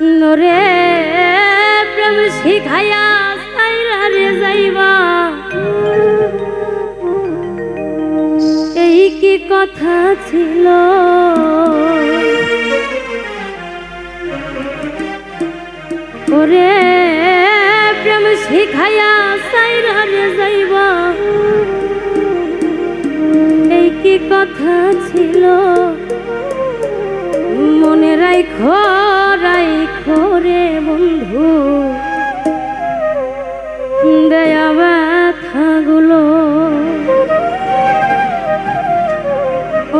নরে প্রেম শিখাইয়া সাইরা রে যাইবা, এই কি কথা ছিল? ওরে প্রেম শিখাইয়া সাইরা রে যাইবা, এই কি কথা ছিল? মনে রাইখো রাইখো রে বন্ধু দেয়া ব্যথাগুলো।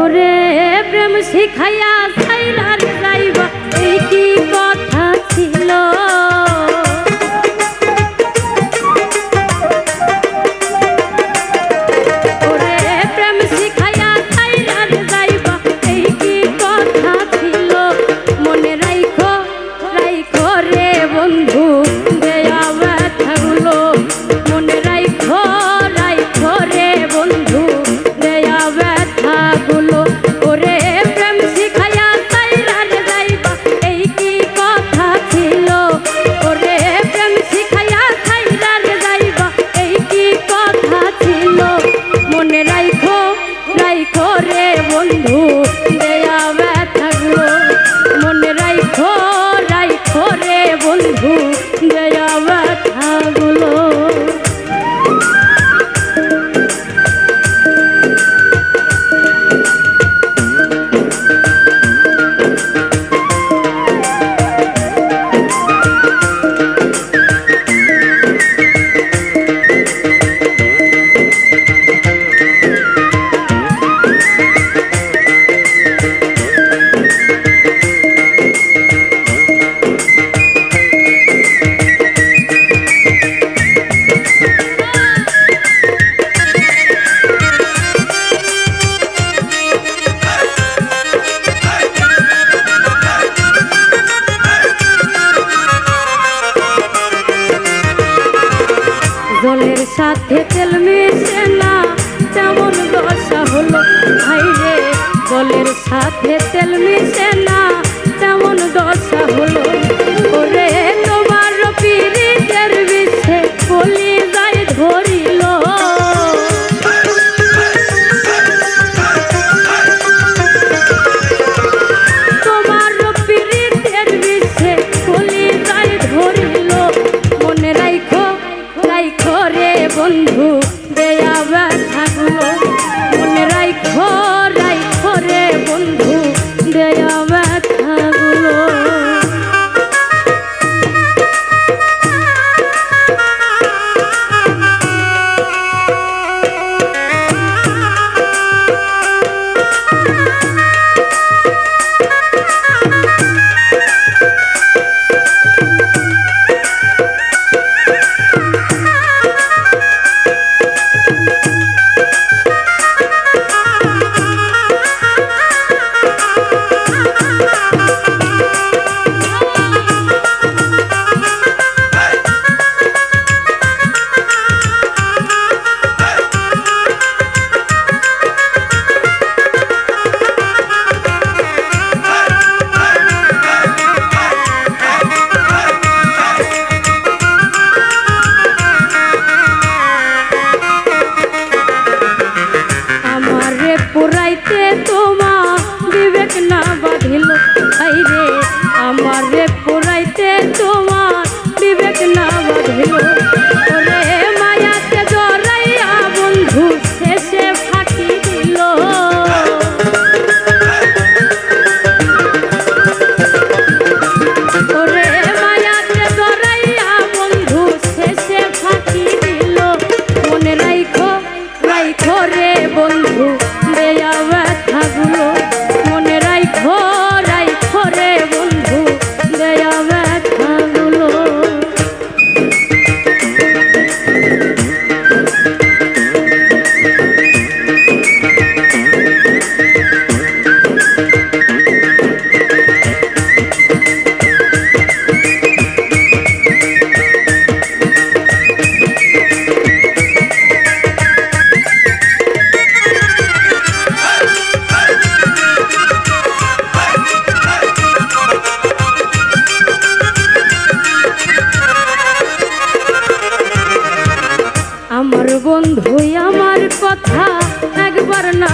ওরে প্রেম শিখাইয়া সাইরা রে যাইবা, এই কি কথা ছিল? জলের সাথে তেল মিশে না, তেমন দশা হলো ভাই রে। জলের সাথে তেল মিশে না, তেমন দশা হলো। ওরে তোমার পীড়িতের বিষে কলি যায় ধরিল। তোমার পীড়িতের বিষে কলি যায় ধরিল। মনে রাইখো রাইখো রে বন্ধু দেয়া ব্যথাগুলো। মনে রাইখো রাইখো রে বন্ধু দেয়া ব্যথাগুলো। কথা একবার না